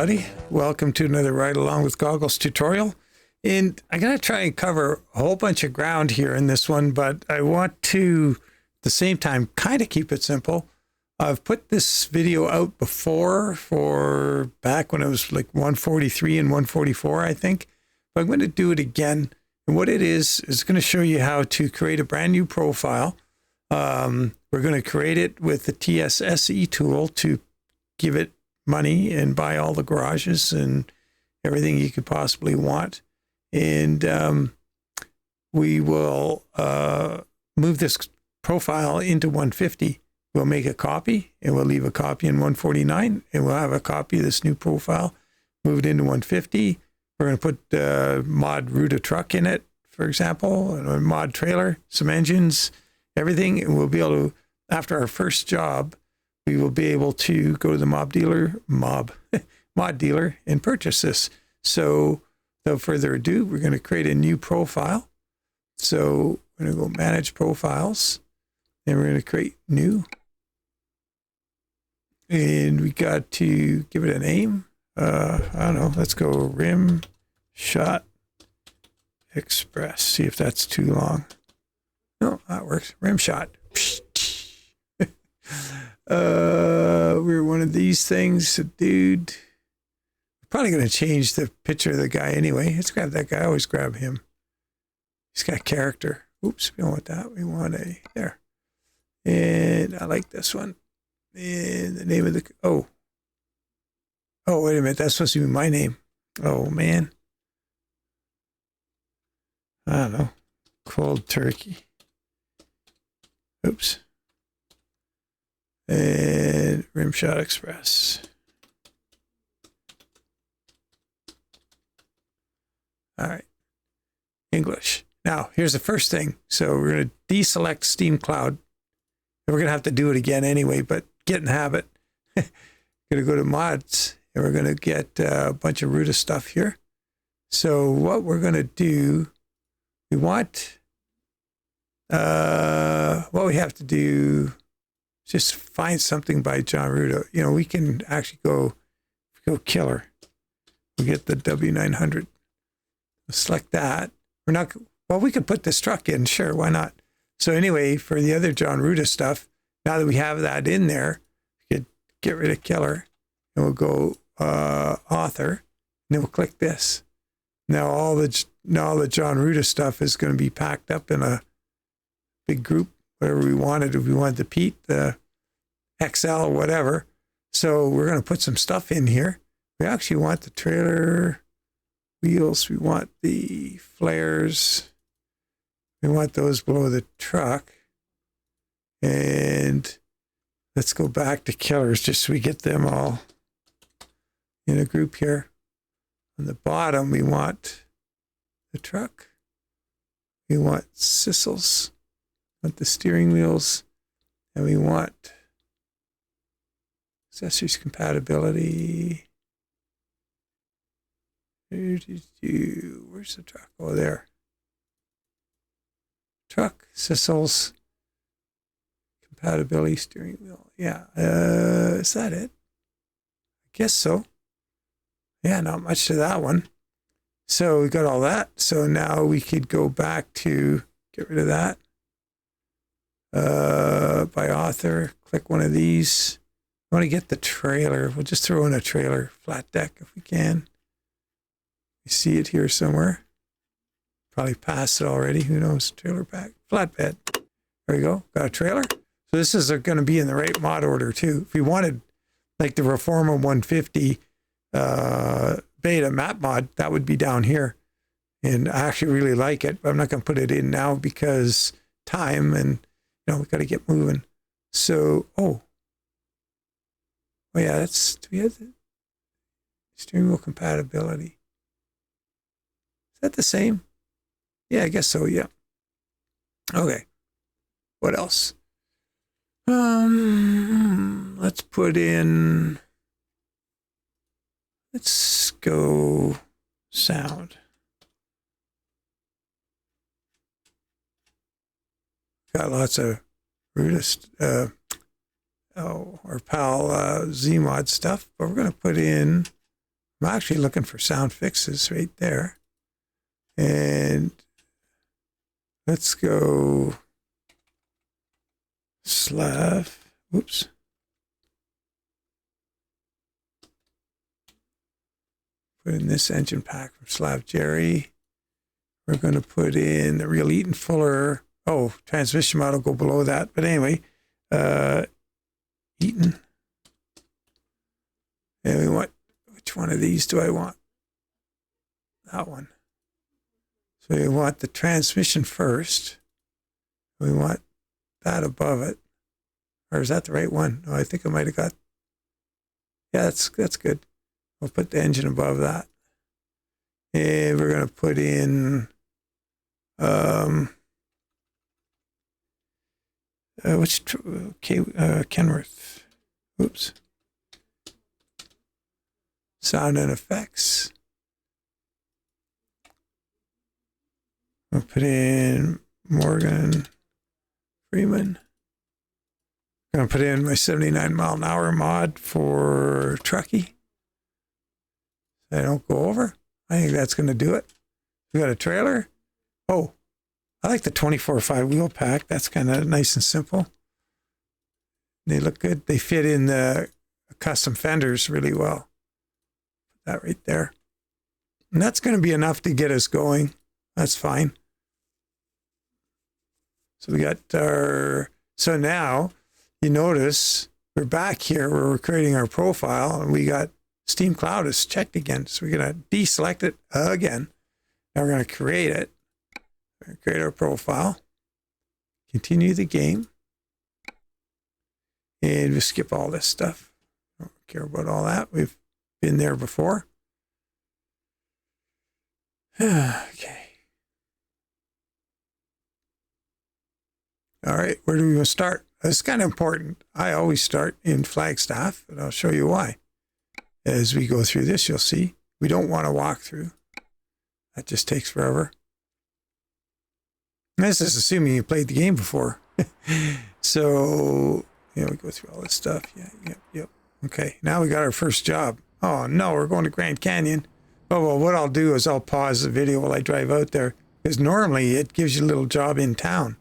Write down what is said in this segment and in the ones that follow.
everybody. Welcome to another Ride Along with Goggles tutorial. And I'm going to try and cover a whole bunch of ground here in this one, but I want to, at the same time, kind of keep it simple. I've put this video out before for back when it was like 143 and 144, I think. But I'm going to do it again. And what it is going to show you how to create a brand new profile. We're going to create it with the TSSE tool to give it money and buy all the garages and everything you could possibly want. And we will move this profile into 150. We'll make a copy and we'll leave a copy in 149 and we'll have a copy of this new profile, move it into 150. We're going to put mod root a truck in it, for example, and a mod trailer, some engines, everything. And we'll be able to, after our first job, we will be able to go to the mod dealer and purchase this. So without further ado, we're going to create a new profile. So we're going to go manage profiles and we're going to create new. And we got to give it a name. I don't know. Let's go Rim Shot Express. See if that's too long. No, that works. Rim Shot. We're one of these things. Dude, probably going to change the picture of the guy anyway. Let's grab that guy. I always grab him. He's got character. Oops, we don't want that. We want a there. And I like this one. And the name of the oh, wait a minute. That's supposed to be my name. Oh man. I don't know. Cold turkey. Oops. And Rimshot Express. All right. English. Now, here's the first thing. So we're going to deselect Steam Cloud. We're going to have to do it again anyway, but get in habit. Going to go to mods, and we're going to get a bunch of root of stuff here. So what we're going to do, we want, what we have to do, just find something by John Ruda. You know, we can actually go killer. We get the W900. We'll select that. We're not, well, we could put this truck in. Sure, why not? So anyway, for the other John Ruda stuff, now that we have that in there, we could get rid of killer and we'll go author and then we'll click this. Now all the John Ruda stuff is going to be packed up in a big group. Whatever we wanted, if we wanted the Pete, the XL, whatever. So we're going to put some stuff in here. We actually want the trailer wheels. We want the flares. We want those below the truck. And let's go back to killers just so we get them all in a group here. On the bottom, we want the truck. We want sissels. Want the steering wheels, and we want accessories compatibility. Where's the truck? Oh, there. Truck, sissels, compatibility, steering wheel. Yeah, is that it? I guess so. Yeah, not much to that one. So we got all that. So now we could go back to get rid of that. By author, click one of these. I want to get the trailer. We'll just throw in a trailer, flat deck if we can. You see it here somewhere. Probably passed it already. Who knows? Trailer pack, flatbed. There we go. Got a trailer. So this is going to be in the right mod order too. If we wanted like the Reforma 150 beta map mod, that would be down here. And I actually really like it, but I'm not going to put it in now because time and no, we got to get moving. So, oh yeah, that's, do we have the steering wheel compatibility? Is that the same? Yeah, I guess so, yeah. Okay. What else? Let's put in, let's go sound. Got lots of Rudist, our pal Zmod stuff, but we're going to put in I'm actually looking for sound fixes right there. And let's go Slav. Oops. Put in this engine pack from Slav Jerry. We're going to put in the real Eaton Fuller. Oh, transmission model go below that. But anyway, Eaton. And we want, which one of these do I want? That one. So we want the transmission first. We want that above it. Or is that the right one? No, I think I might have got. Yeah, that's good. We'll put the engine above that. And we're going to put in Kenworth. Oops. Sound and effects. We'll put in Morgan Freeman. I'm going to put in my 79 mile an hour mod for Truckee. So I don't go over. I think that's going to do it. We got a trailer. Oh, I like the 24/5 wheel pack. That's kind of nice and simple. They look good. They fit in the custom fenders really well. Put that right there. And that's going to be enough to get us going. That's fine. So we got our, so now you notice we're back here where we're creating our profile and we got Steam Cloud is checked again. So we're going to deselect it again. Now we're going to create it. We're going to create our profile. Continue the game. And we skip all this stuff. Don't care about all that. We've been there before. Okay. All right, where do we want to start? It's kind of important. I always start in Flagstaff, and I'll show you why. As we go through this, you'll see we don't want to walk through. That just takes forever. And this is assuming you played the game before. So, we go through all this stuff. Yeah, yep. Okay, now we got our first job. Oh, no, we're going to Grand Canyon. Oh, well, what I'll do is I'll pause the video while I drive out there, because normally it gives you a little job in town,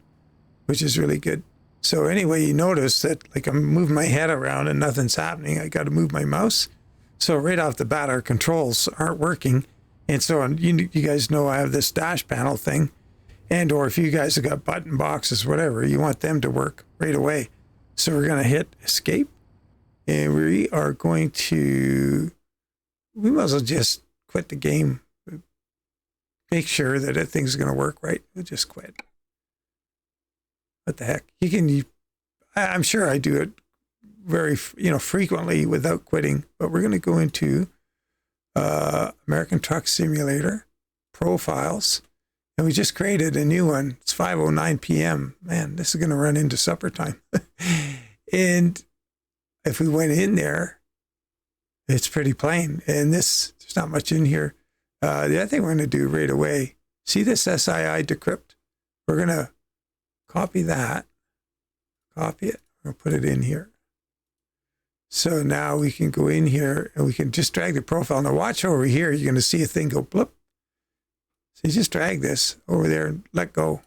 which is really good. So anyway, you notice that like I'm moving my head around and nothing's happening. I got to move my mouse. So right off the bat, our controls aren't working. And so you guys know I have this dash panel thing. And or if you guys have got button boxes, whatever, you want them to work right away. So we're going to hit escape. And we are going to, we might as well just quit the game. Make sure that everything's going to work right. We'll just quit. What the heck? I'm sure I do it very, frequently without quitting, but we're going to go into American Truck Simulator, Profiles, and we just created a new one. It's 5:09 p.m. Man, this is going to run into supper time. And if we went in there, it's pretty plain. And there's not much in here. The other thing we're going to do right away, see this SII decrypt? We're going to copy that, copy it, we'll put it in here. So now we can go in here and we can just drag the profile. Now watch over here, you're going to see a thing go blip. So you just drag this over there and let go.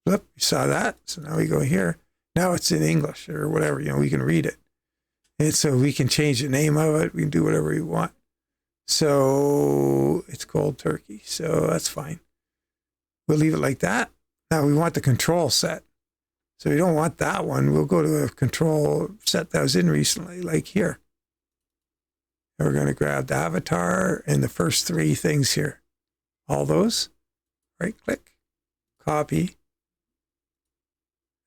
Blip, you saw that. So now we go here. Now it's in English or whatever, we can read it. And so we can change the name of it. We can do whatever we want. So it's cold turkey. So that's fine. We'll leave it like that. Now we want the control set. So we don't want that one. We'll go to a control set that was in recently, like here. And we're going to grab the avatar and the first three things here. All those. Right click. Copy.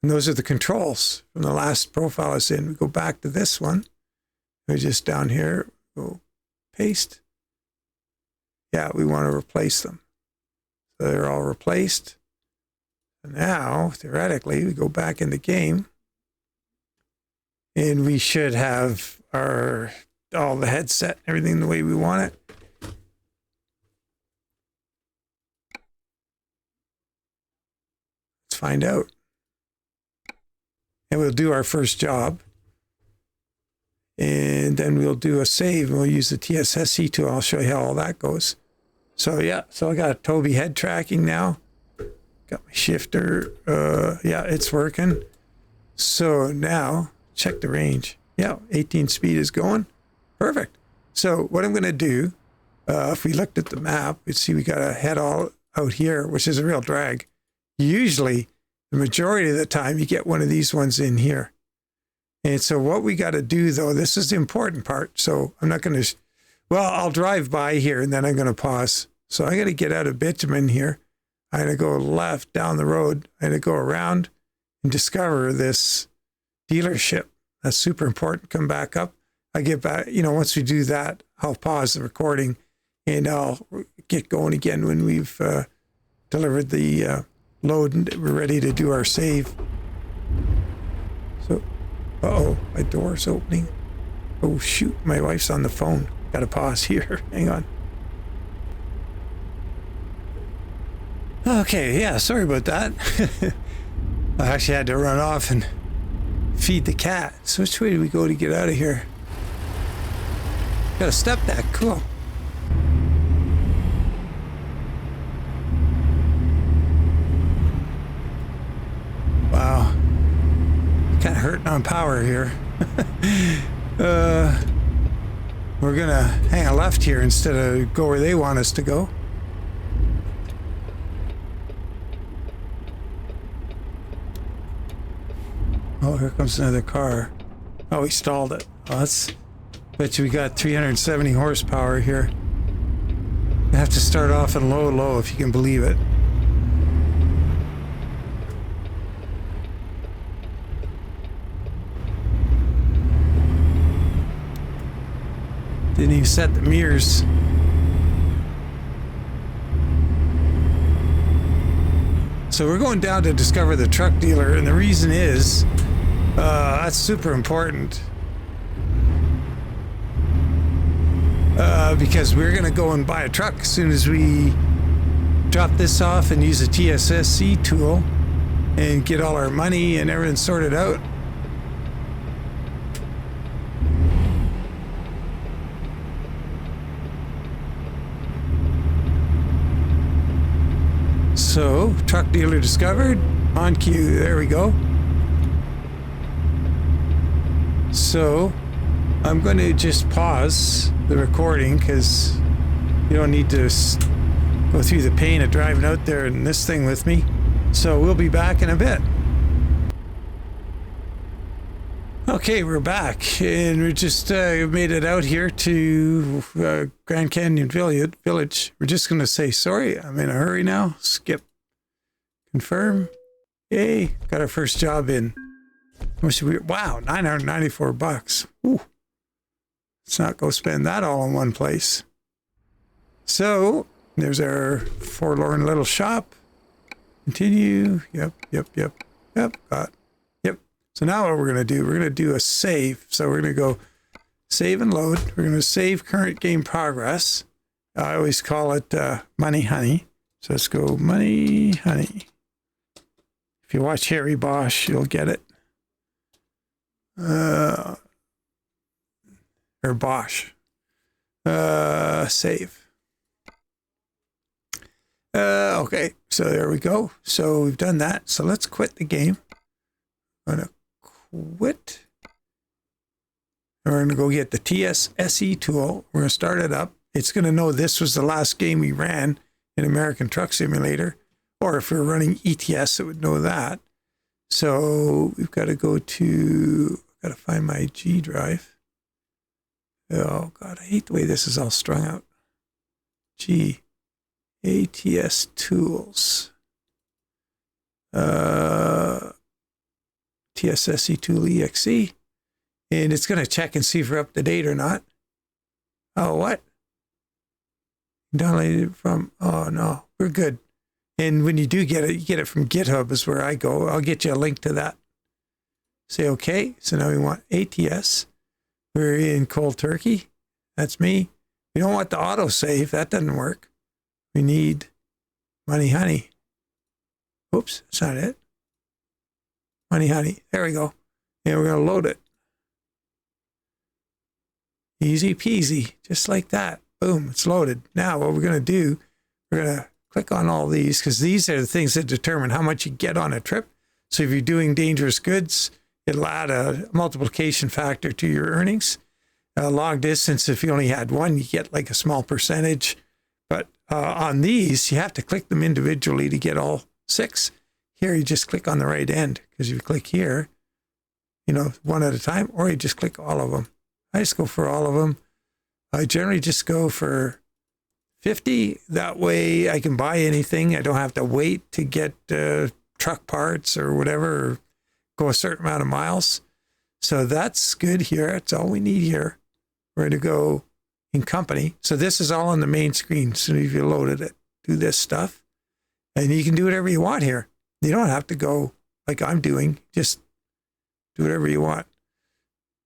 And those are the controls from the last profile I was in. We go back to this one. We're just down here. Go paste. Yeah, we want to replace them. So they're all replaced. Now, theoretically, we go back in the game and we should have all the headset, everything the way we want it. Let's find out. And we'll do our first job. And then we'll do a save, and we'll use the TSSE tool. I'll show you how all that goes. So yeah, so I got a Tobii head tracking now. Got my shifter. Yeah, it's working. So now, check the range. Yeah, 18 speed is going. Perfect. So what I'm going to do, if we looked at the map, we'd see we got a head all out here, which is a real drag. Usually, the majority of the time, you get one of these ones in here. And so what we got to do, though, this is the important part. So I'm not going to, well, I'll drive by here and then I'm going to pause. So I got to get out of bitumen here. I got to go left down the road. I got to go around and discover this dealership. That's super important. Come back up. I get back, you know, once we do that, I'll pause the recording and I'll get going again when we've delivered the load and we're ready to do our save. So, uh-oh, my door's opening. Oh, shoot, my wife's on the phone. Got to pause here. Hang on. Okay, yeah, sorry about that. I actually had to run off and feed the cat. So which way do we go to get out of here? Got a step deck, cool. Wow. Kind of hurting on power here. We're gonna hang a left here instead of go where they want us to go. Oh, here comes another car. Oh, he stalled it. Oh, that's... Bet you we got 370 horsepower here. I have to start off in low, if you can believe it. Didn't even set the mirrors. So we're going down to discover the truck dealer, and the reason is that's super important. Because we're going to go and buy a truck as soon as we drop this off and use a TSSE tool and get all our money and everything sorted out. So, truck dealer discovered. On cue. There we go. So, I'm going to just pause the recording because you don't need to go through the pain of driving out there in this thing with me. So we'll be back in a bit. Okay, we're back, and we just made it out here to Grand Canyon Village. We're just going to say, sorry, I'm in a hurry now. Skip. Confirm. Yay, got our first job in. Wow, $994. Ooh. Let's not go spend that all in one place. So, there's our forlorn little shop. Continue. Yep. Got. Yep. So now what we're going to do, we're going to do a save. So we're going to go save and load. We're going to save current game progress. I always call it Money Honey. So let's go Money Honey. If you watch Harry Bosch, you'll get it. Or Bosch. Save. Okay, so there we go. So we've done that. So let's quit the game. I'm going to quit. And we're going to go get the TSSE tool. We're going to start it up. It's going to know this was the last game we ran in American Truck Simulator. Or if we were running ETS, it would know that. So we've got to go to, got to find my G drive. Oh, God, I hate the way this is all strung out. G, ATS Tools. TSSE Tool EXE. And it's going to check and see if we're up to date or not. Oh, what? Downloaded it from, oh, no, we're good. And when you do get it, you get it from GitHub is where I go. I'll get you a link to that. Say okay. So now we want ATS. We're in cold turkey. That's me. We don't want the autosave. That doesn't work. We need Money Honey. Oops, that's not it. Money Honey. There we go. And we're going to load it. Easy peasy, just like that. Boom, it's loaded. Now what we're going to do, we're going to click on all these because these are the things that determine how much you get on a trip. So if you're doing dangerous goods, it'll add a multiplication factor to your earnings. Long distance, if you only had one, you get like a small percentage. But on these, you have to click them individually to get all 6. Here, you just click on the right end because if you click here, you know, one at a time, or you just click all of them. I just go for all of them. I generally just go for 50. That way I can buy anything. I don't have to wait to get truck parts or whatever, or go a certain amount of miles. So that's good here. That's all we need here. We're going to go in company. So this is all on the main screen. So if you loaded it, do this stuff. And you can do whatever you want here. You don't have to go like I'm doing. Just do whatever you want.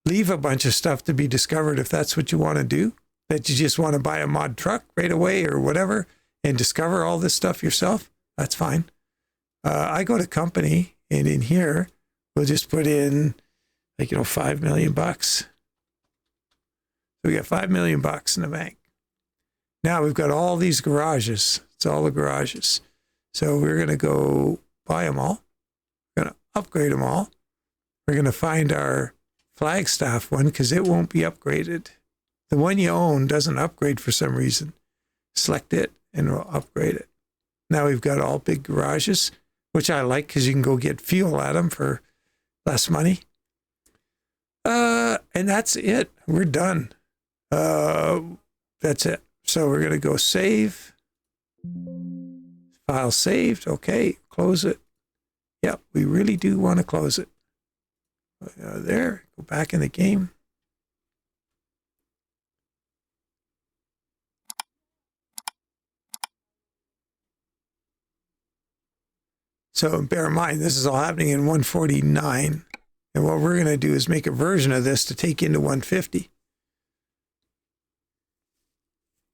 Leave a bunch of stuff to be discovered if that's what you want to do. That you just want to buy a mod truck right away or whatever and discover all this stuff yourself. That's fine. I go to company, and in here, we'll just put in like, you know, $5 million. So we got $5 million in the bank. Now we've got all these garages. It's all the garages. So we're going to go buy them all. We're going to upgrade them all. We're going to find our Flagstaff one because it won't be upgraded. The one you own doesn't upgrade for some reason. Select it and we'll upgrade it. Now we've got all big garages, which I like because you can go get fuel at them for less money. And that's it. We're done. That's it. So we're going to go save. File saved. Okay, close it. Yep, we really do want to close it. There, go back in the game. So bear in mind, this is all happening in 149. And what we're going to do is make a version of this to take into 150.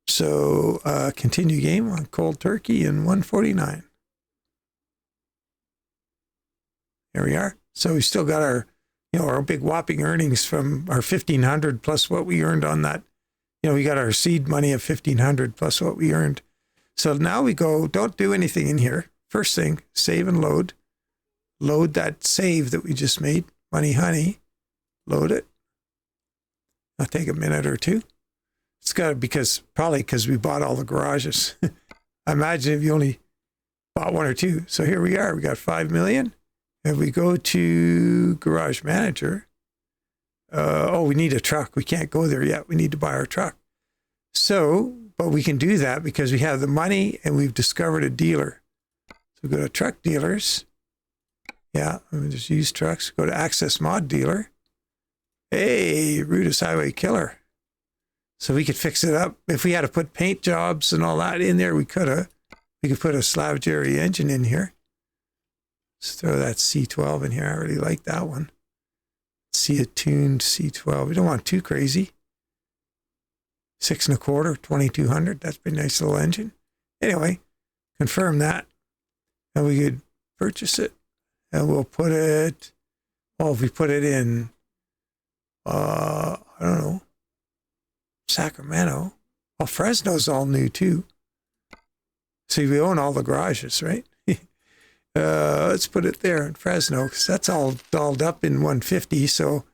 So continue game on cold turkey in 149. There we are. So we still got our, you know, our big whopping earnings from our 1,500 plus what we earned on that. You know, we got our seed money of 1,500 plus what we earned. So now we go, don't do anything in here. First thing, save and load. Load that save that we just made. Money Honey. Load it. I'll take a minute or two. It's got to, probably because we bought all the garages. I imagine if you only bought one or two. So here we are. We got 5 million. If we go to Garage Manager, oh, we need a truck. We can't go there yet. We need to buy our truck. So, but we can do that because we have the money and we've discovered a dealer. So go to truck dealers. Yeah, let me just use trucks. Go to access mod dealer. Hey, Rudis Highway Killer. So we could fix it up. If we had to put paint jobs and all that in there, we could have. We could put a Slav Jerry engine in here. Let's throw that C12 in here. I really like that one. See a tuned C12. We don't want too crazy. 6 1/4, 2200. That's a pretty nice little engine. Anyway, confirm that. And we could purchase it. And we'll put it, well, if we put it in, I don't know, Sacramento. Well, Fresno's all new too. See, we own all the garages, right? Let's put it there in Fresno because that's all dolled up in 150. So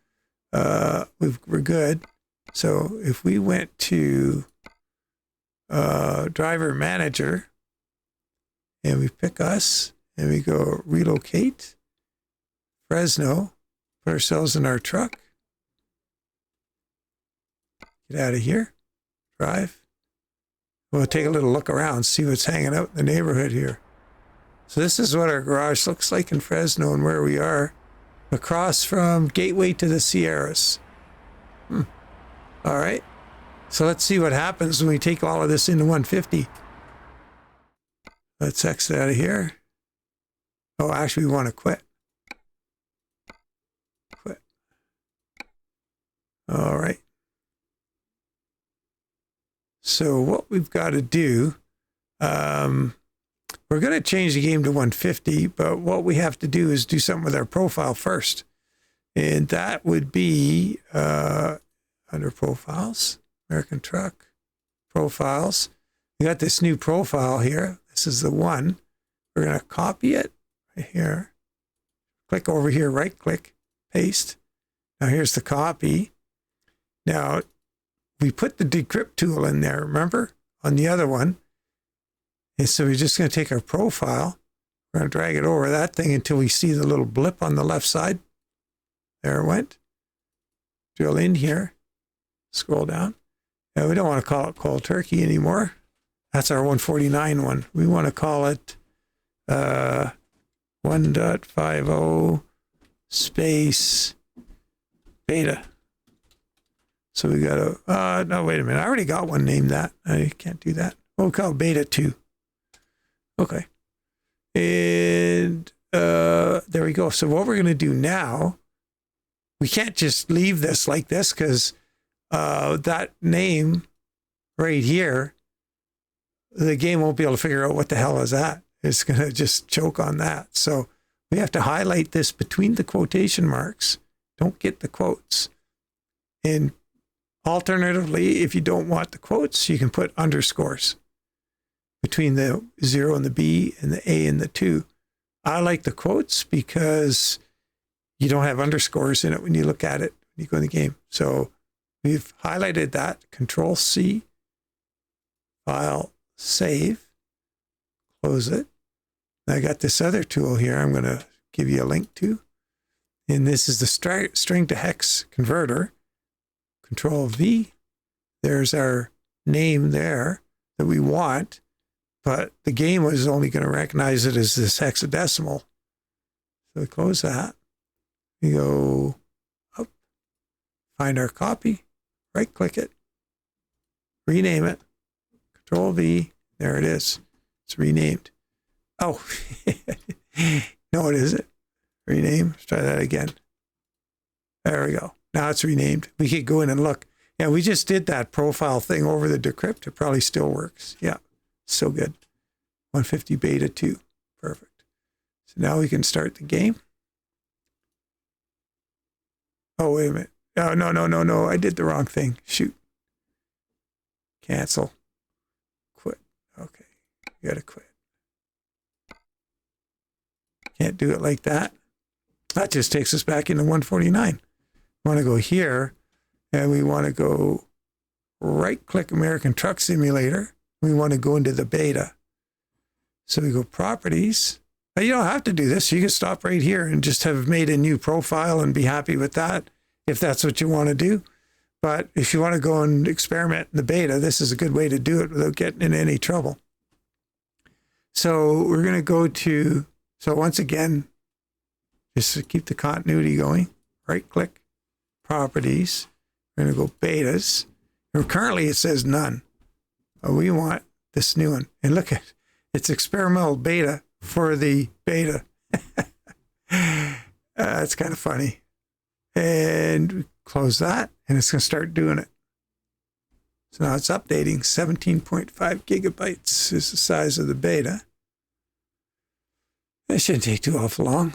we're good. So if we went to driver manager and we pick us and we go relocate Fresno, put ourselves in our truck. Get out of here. Drive. We'll take a little look around, see what's hanging out in the neighborhood here. So this is what our garage looks like in Fresno and where we are. Across from Gateway to the Sierras. All right. So let's see what happens when we take all of this into 150. Let's exit out of here. Oh, actually, we want to quit. Quit. All right. So what we've got to do, we're going to change the game to 150, but what we have to do is do something with our profile first. And that would be under profiles, American truck, profiles. We got this new profile here. This is the one. We're going to copy it right here. Click over here, right click, paste. Now here's the copy. Now we put the decrypt tool in there, remember, on the other one. And so we're just going to take our profile. We're going to drag it over that thing until we see the little blip on the left side. There it went. Drill in here. Scroll down. Now we don't want to call it cold turkey anymore. That's our 149 one. We want to call it 1.50 space beta. So we got to, no, wait a minute. I already got one named that. I can't do that. We'll call it beta 2. Okay. And there we go. So what we're going to do now, we can't just leave this like this because that name right here, the game won't be able to figure out what the hell is that. It's going to just choke on that. So we have to highlight this between the quotation marks. Don't get the quotes. And alternatively, if you don't want the quotes, you can put underscores between the 0 and the B and the A and the 2. I like the quotes because you don't have underscores in it when you look at it, when you go in the game. So we've highlighted that. Control C, file, save, close it. I got this other tool here I'm going to give you a link to. And this is the string to hex converter. Control V. There's our name there that we want, but the game was only going to recognize it as this hexadecimal. So we close that. We go up, find our copy, right click it, rename it, Control V. There it is. It's renamed. Oh, no, it isn't. Rename. Let's try that again. There we go. Now it's renamed. We could go in and look. Yeah, we just did that profile thing over the decrypt. It probably still works. Yeah, so good. 150 beta 2. Perfect. So now we can start the game. Oh, wait a minute. Oh, no. I did the wrong thing. Shoot. Cancel. Quit. Okay. You got to quit. Can't do it like that. That just takes us back into 149. We want to go here, and we want to go right-click American Truck Simulator. We want to go into the beta. So we go Properties. Now, you don't have to do this. You can stop right here and just have made a new profile and be happy with that if that's what you want to do. But if you want to go and experiment in the beta, this is a good way to do it without getting in any trouble. So we're going to go to, so once again, just to keep the continuity going, right-click, Properties. We're going to go Betas. And currently it says none. But we want this new one. And look at it's experimental beta for the beta. That's kind of funny. And we close that, and it's going to start doing it. So now it's updating. 17.5 gigabytes is the size of the beta. It shouldn't take too awful long.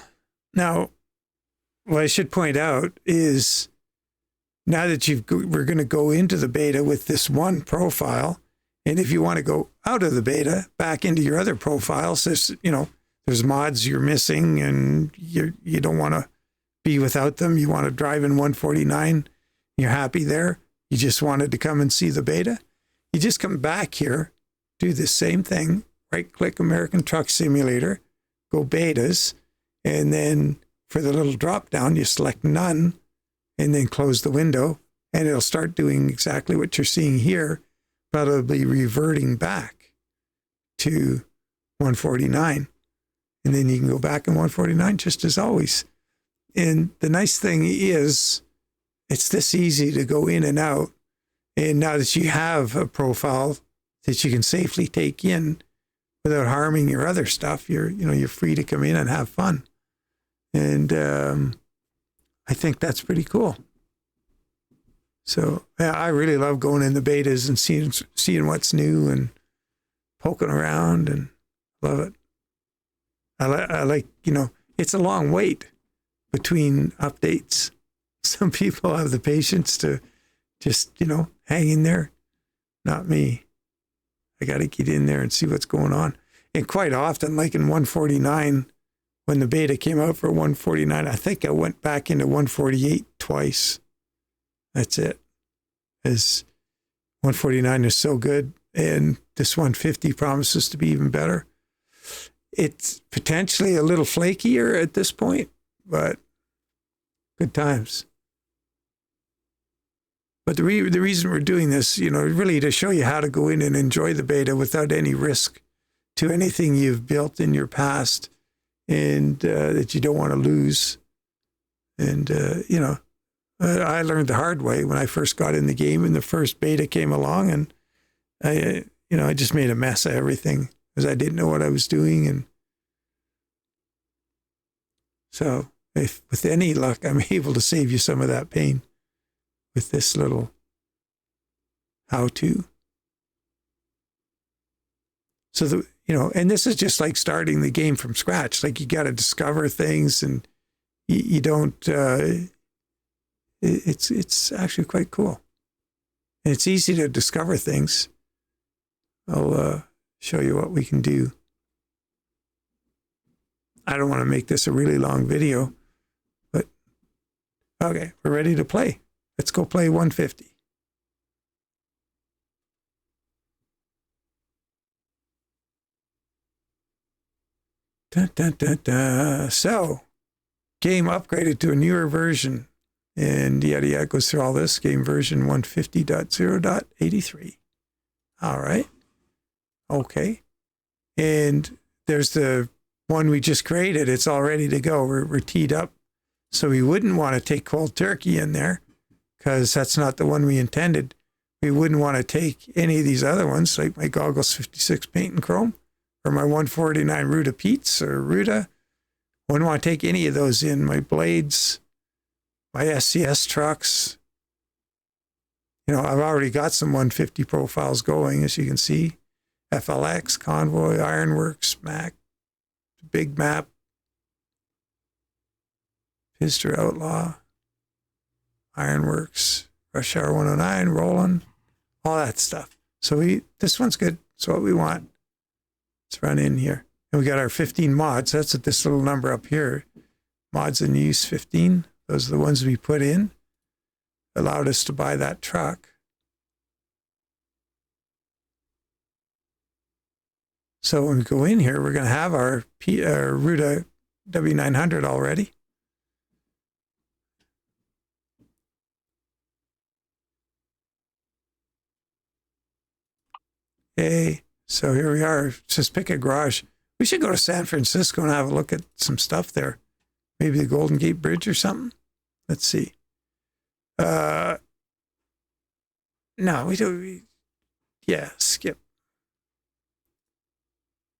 Now, what I should point out is now that we're going to go into the beta with this one profile, and if you want to go out of the beta back into your other profiles, there's mods you're missing and you don't want to be without them. You want to drive in 149. You're happy there. You just wanted to come and see the beta. You just come back here, do the same thing, right-click American Truck Simulator, go betas, and then for the little drop-down, you select none, and then close the window, and it'll start doing exactly what you're seeing here, but it'll be reverting back to 149. And then you can go back in 149 just as always. And the nice thing is, it's this easy to go in and out. And now that you have a profile that you can safely take in without harming your other stuff, you're free to come in and have fun. And I think that's pretty cool. So yeah, I really love going in the betas and seeing what's new and poking around, and love it. I like, it's a long wait between updates. Some people have the patience to just, you know, hanging there. Not me. I got to get in there and see what's going on. And quite often, like in 149, when the beta came out for 149, I think I went back into 148 twice. That's it. As 149 is so good, and this 150 promises to be even better. It's potentially a little flakier at this point, but good times. But the reason we're doing this, you know, really to show you how to go in and enjoy the beta without any risk to anything you've built in your past and that you don't want to lose. And, you know, I learned the hard way when I first got in the game and the first beta came along, and I just made a mess of everything because I didn't know what I was doing. And so if with any luck, I'm able to save you some of that pain with this little how-to. So and this is just like starting the game from scratch. Like you got to discover things, and you don't. It's actually quite cool, and it's easy to discover things. I'll show you what we can do. I don't want to make this a really long video, but okay, we're ready to play. Let's go play 150. Dun, dun, dun, dun. So, game upgraded to a newer version, and yada yada, goes through all this. Game version 150.0.83. All right. Okay. And there's the one we just created. It's all ready to go. We're teed up. So we wouldn't want to take cold turkey in there because that's not the one we intended. We wouldn't want to take any of these other ones, like my Goggles 56 Paint and Chrome, or my 149 Ruta Peats or Ruta. Wouldn't want to take any of those in. My blades, my SCS trucks. You know, I've already got some 150 profiles going, as you can see. FLX, Convoy, Ironworks, Mac, Big Map, Pister Outlaw, Ironworks, Rush Hour 109, Roland, all that stuff. So this one's good. It's what we want. Let's run in here. And we got our 15 mods. That's at this little number up here. Mods in use 15. Those are the ones we put in. Allowed us to buy that truck. So when we go in here, we're going to have our Ruta W900 already. Okay, so here we are. Just pick a garage. We should go to San Francisco and have a look at some stuff there. Maybe the Golden Gate Bridge or something. Let's see. No, we don't. Yeah, skip.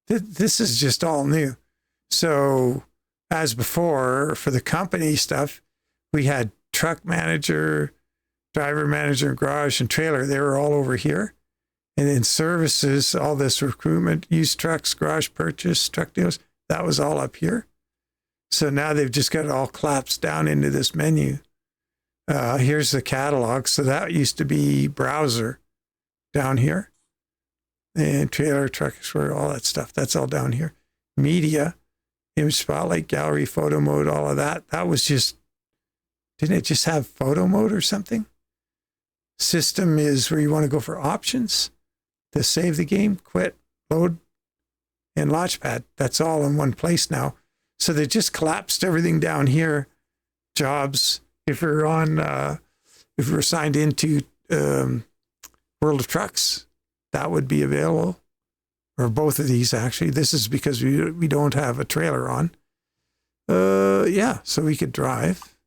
This is just all new. So as before, for the company stuff, we had truck manager, driver manager, garage, and trailer. They were all over here. And then services, all this recruitment, used trucks, garage purchase, truck deals, that was all up here. So now they've just got it all collapsed down into this menu. Here's the catalog. So that used to be browser down here. And trailer, truck explorer, all that stuff. That's all down here. Media, image spotlight, gallery, photo mode, all of that. That was just, didn't it just have photo mode or something? System is where you want to go for options to save the game, quit, load, and Launchpad. That's all in one place now. So they just collapsed everything down here. Jobs, if we're on, if we're signed into World of Trucks, that would be available, or both of these actually. This is because we don't have a trailer on. Yeah, so we could drive.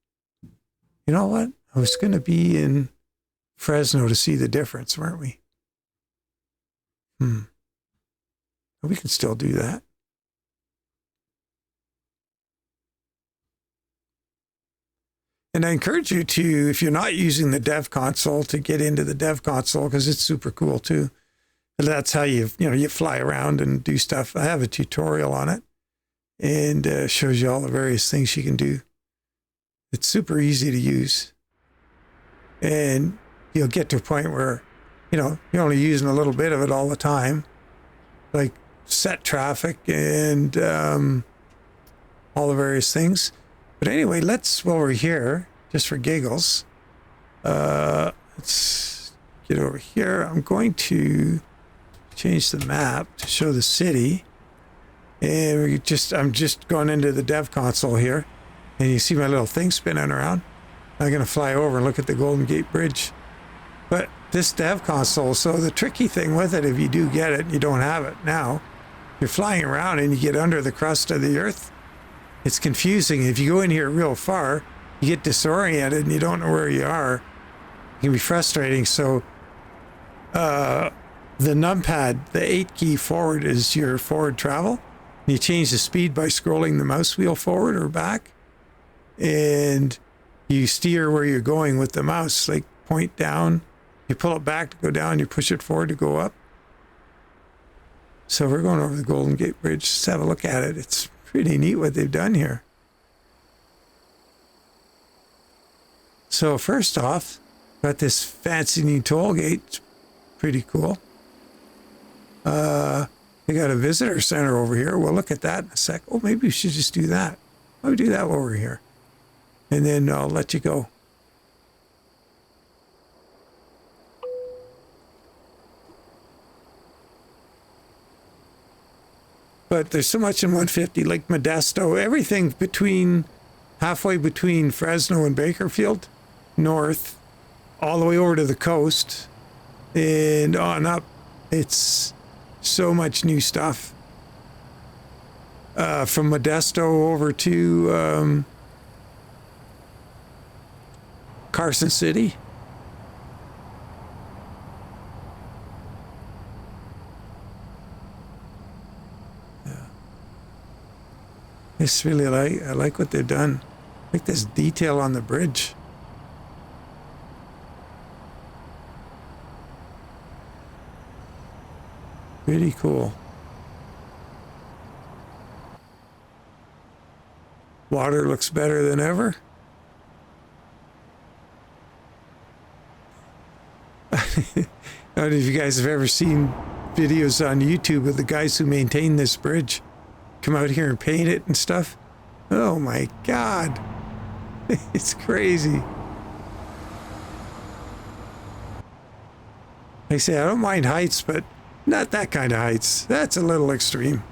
You know what? I was going to be in Fresno to see the difference, weren't we? We can still do that. And I encourage you to, if you're not using the dev console, to get into the dev console because it's super cool too. And that's how you fly around and do stuff. I have a tutorial on it and shows you all the various things you can do. It's super easy to use. And you'll get to a point where, you know, you're only using a little bit of it all the time, like set traffic and all the various things. But anyway, let's, while we're here, just for giggles, let's get over here. I'm going to change the map to show the city. And I'm just going into the dev console here. And you see my little thing spinning around. I'm going to fly over and look at the Golden Gate Bridge. But this dev console, so the tricky thing with it, if you do get it, and you don't have it now, you're flying around and you get under the crust of the earth. It's confusing. If you go in here real far, you get disoriented and you don't know where you are. It can be frustrating. So the numpad, the 8 key forward is your forward travel. You change the speed by scrolling the mouse wheel forward or back. And you steer where you're going with the mouse, like point down. You pull it back to go down, you push it forward to go up. So we're going over the Golden Gate Bridge. Just have a look at it. It's pretty neat what they've done here. So first off, got this fancy new toll gate. It's pretty cool. They got a visitor center over here. We'll look at that in a sec. Oh, maybe we should just do that. Why don't we do that while we're here? And then I'll let you go. But there's so much in 150, like Modesto, everything between, halfway between Fresno and Bakerfield, north, all the way over to the coast, and on up. It's so much new stuff. From Modesto over to Carson City. It's really I like what they've done. I like this detail on the bridge. Pretty cool. Water looks better than ever. I don't know if you guys have ever seen videos on YouTube of the guys who maintain this bridge. Come out here and paint it and stuff. Oh my God. It's crazy. Like I say, I don't mind heights, but not that kind of heights. That's a little extreme.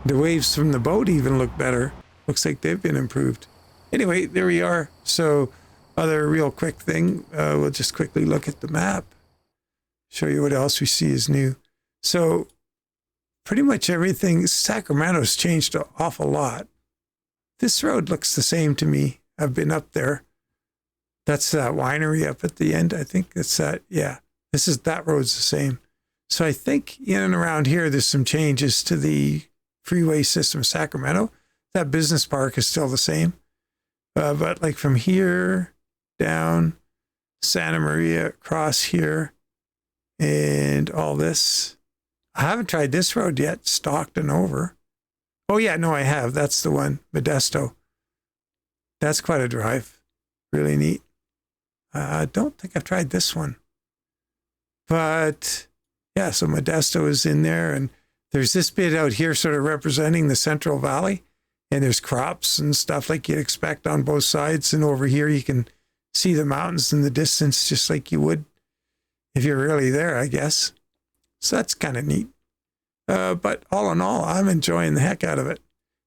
The waves from the boat even look better. Looks like they've been improved. Anyway, there we are. So, other real quick thing, we'll just quickly look at the map, show you what else we see is new. So pretty much everything, Sacramento's changed an awful lot. This road looks the same to me. I've been up there. That's that winery up at the end. I think it's that, yeah. That road's the same. So I think in and around here, there's some changes to the freeway system of Sacramento. That business park is still the same. But like from here down, Santa Maria, across here, and all this. I haven't tried this road yet, Stockton over. Oh yeah, no, I have. That's the one, Modesto. That's quite a drive. Really neat. I don't think I've tried this one. But yeah, so Modesto is in there, and there's this bit out here sort of representing the Central Valley, and there's crops and stuff like you'd expect on both sides, and over here you can see the mountains in the distance just like you would if you're really there, I guess. So that's kind of neat. But all in all, I'm enjoying the heck out of it.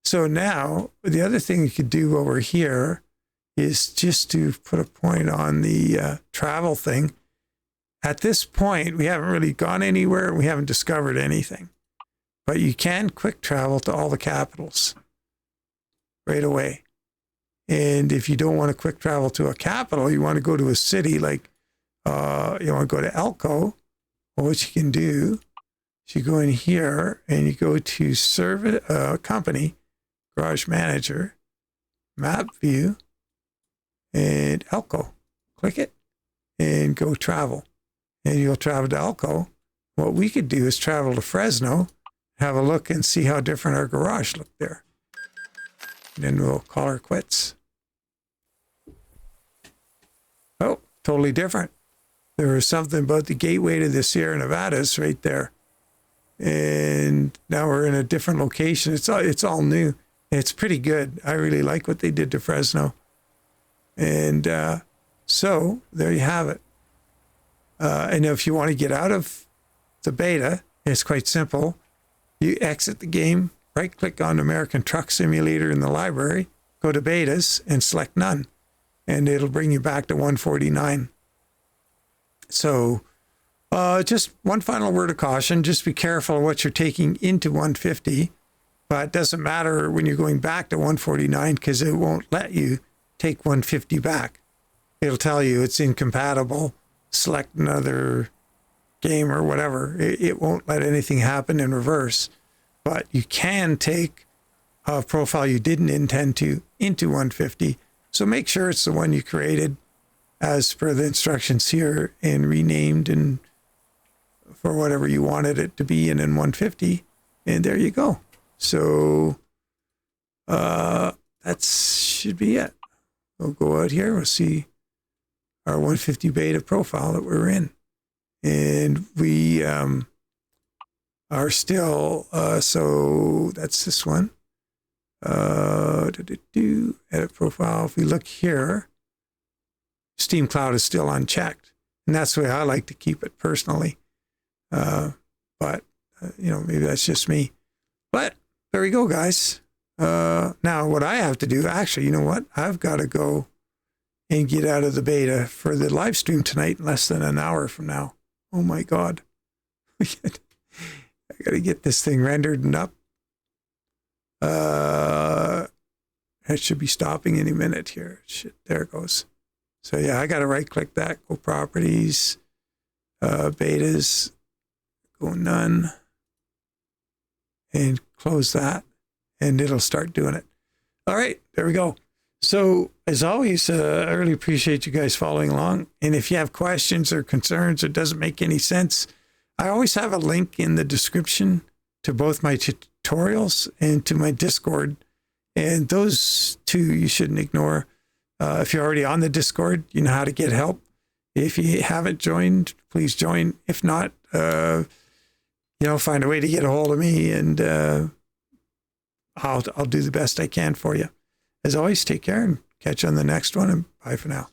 So now, the other thing you could do over here is just to put a point on the travel thing. At this point, we haven't really gone anywhere. We haven't discovered anything. But you can quick travel to all the capitals right away. And if you don't want to quick travel to a capital, you want to go to a city like, you want to go to Elko, well, what you can do is you go in here and you go to service, company, garage manager, map view, and Elko. Click it and go travel. And you'll travel to Elko. What we could do is travel to Fresno, have a look and see how different our garage looked there. then we'll call her quits. Oh, totally different. There was something about the gateway to the Sierra Nevadas right there. And now we're in a different location. It's all new. It's pretty good. I really like what they did to Fresno. And so there you have it. And if you want to get out of the beta, it's quite simple. You exit the game, right-click on American Truck Simulator in the library, go to betas, and select none. And it'll bring you back to 149. So just one final word of caution. Just be careful of what you're taking into 150. But it doesn't matter when you're going back to 149 because it won't let you take 150 back. It'll tell you it's incompatible. Select another game or whatever. It won't let anything happen in reverse. But you can take a profile you didn't intend to into 150. So make sure it's the one you created as per the instructions here and renamed and for whatever you wanted it to be in 150. And there you go. So that should be it. We'll go out here. We'll see our 150 beta profile that we're in. And we are still, so that's this one. Edit profile. If we look here, Steam Cloud is still unchecked. And that's the way I like to keep it personally. But, maybe that's just me. But there we go, guys. Now, what I have to do, actually, you know what? I've got to go and get out of the beta for the live stream tonight in less than an hour from now. Oh, my God. I got to get this thing rendered and up. It should be stopping any minute here. Shit, there it goes. So, yeah, I got to right-click that, go Properties, Betas, go None, and close that, and it'll start doing it. All right, there we go. So, as always, I really appreciate you guys following along. And if you have questions or concerns or doesn't make any sense, I always have a link in the description to both my tutorials and to my Discord. And those two you shouldn't ignore. If you're already on the Discord, you know how to get help. If you haven't joined, please join. If not, find a way to get a hold of me, and I'll do the best I can for you. As always, take care and catch you on the next one, and bye for now.